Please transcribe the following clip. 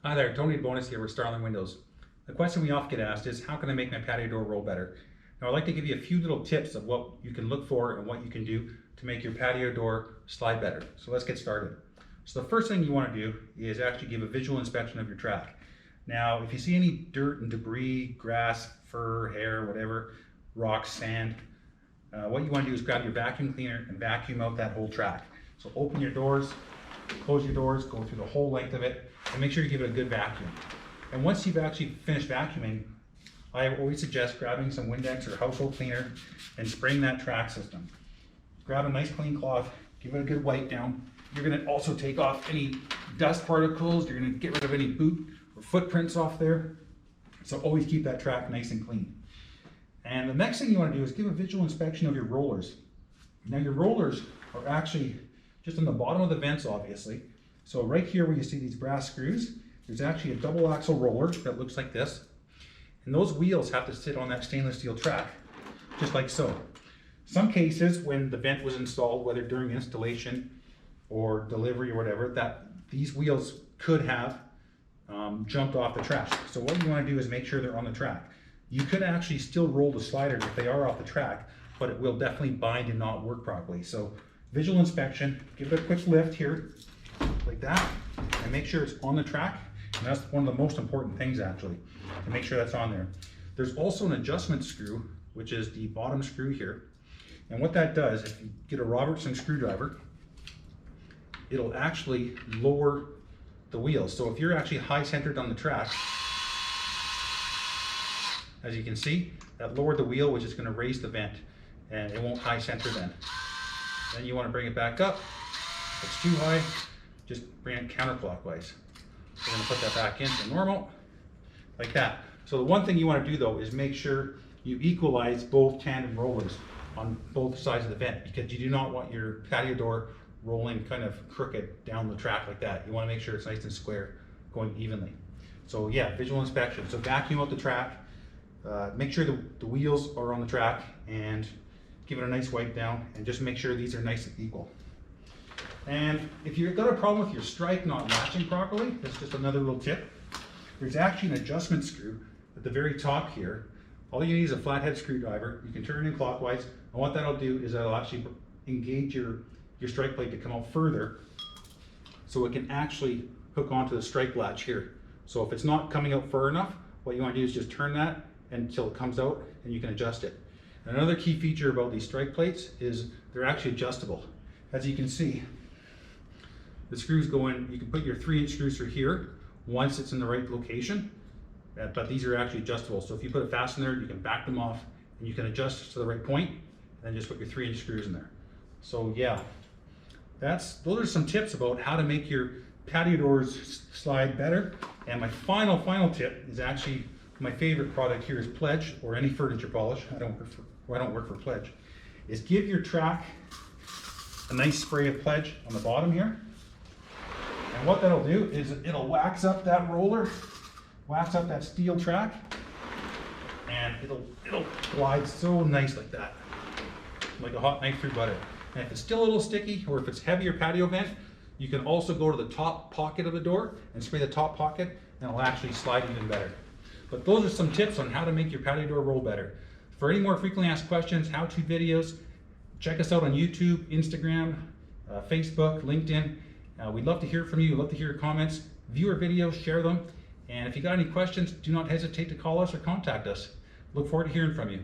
Hi there, Tony Bonus here with Starline Windows. The question we often get asked is, how can I make my patio door roll better? Now I'd like to give you a few little tips of what you can look for and what you can do to make your patio door slide better. So let's get started. So the first thing you want to do is actually give a visual inspection of your track. Now if you see any dirt and debris, grass, fur, hair, whatever, rocks, sand, what you want to do is grab your vacuum cleaner and vacuum out that whole track. So open your doors, close your doors, go through the whole length of it, and make sure you give it a good vacuum. And once you've actually finished vacuuming, I always suggest grabbing some Windex or household cleaner and spraying that track system. Grab a nice clean cloth, give it a good wipe down. You're going to also take off any dust particles, you're going to get rid of any boot or footprints off there. So always keep that track nice and clean. And the next thing you want to do is give a visual inspection of your rollers. Now your rollers are actually just on the bottom of the vents, obviously. So right here where you see these brass screws, there's actually a double axle roller that looks like this. And those wheels have to sit on that stainless steel track, just like so. Some cases when the vent was installed, whether during installation or delivery or whatever, that these wheels could have jumped off the track. So what you want to do is make sure they're on the track. You could actually still roll the sliders if they are off the track, but it will definitely bind and not work properly. So visual inspection, give it a quick lift here, like that, and make sure it's on the track. And that's one of the most important things actually, to make sure that's on there. There's also an adjustment screw, which is the bottom screw here. And what that does, if you get a Robertson screwdriver, it'll actually lower the wheels. So if you're actually high centered on the track, as you can see, that lowered the wheel, which is going to raise the vent, and it won't high center then. Then you want to bring it back up. If it's too high, just bring it counterclockwise. We're going to put that back into normal, like that. So the one thing you want to do though is make sure you equalize both tandem rollers on both sides of the vent, because you do not want your patio door rolling kind of crooked down the track like that. You want to make sure it's nice and square, going evenly. So yeah, visual inspection. So vacuum out the track, make sure the wheels are on the track, and give it a nice wipe down, and just make sure these are nice and equal. And if you've got a problem with your strike not matching properly, that's just another little tip. There's actually an adjustment screw at the very top here. All you need is a flathead screwdriver. You can turn it in clockwise, and what that'll do is that'll actually engage your strike plate to come out further, so it can actually hook onto the strike latch here. So if it's not coming out far enough, what you want to do is just turn that until it comes out, and you can adjust it. Another key feature about these strike plates is they're actually adjustable. As you can see, the screws go in, you can put your 3-inch screws through here once it's in the right location, but these are actually adjustable. So if you put it fast in there, you can back them off, and you can adjust to the right point, and then just put your 3-inch screws in there. So yeah, those are some tips about how to make your patio doors slide better. And my final tip is actually my favorite product here is Pledge, or any furniture polish. I don't work for Pledge. Is give your track a nice spray of Pledge on the bottom here. And what that'll do is it'll wax up that roller, wax up that steel track, and it'll glide so nice like that, like a hot knife through butter. And if it's still a little sticky, or if it's heavier patio vent, you can also go to the top pocket of the door and spray the top pocket, and it'll actually slide even better. But those are some tips on how to make your patio door roll better. For any more frequently asked questions, how-to videos, check us out on YouTube, Instagram, Facebook, LinkedIn. We'd love to hear from you. We'd love to hear your comments. View our videos, share them. And if you got any questions, do not hesitate to call us or contact us. Look forward to hearing from you.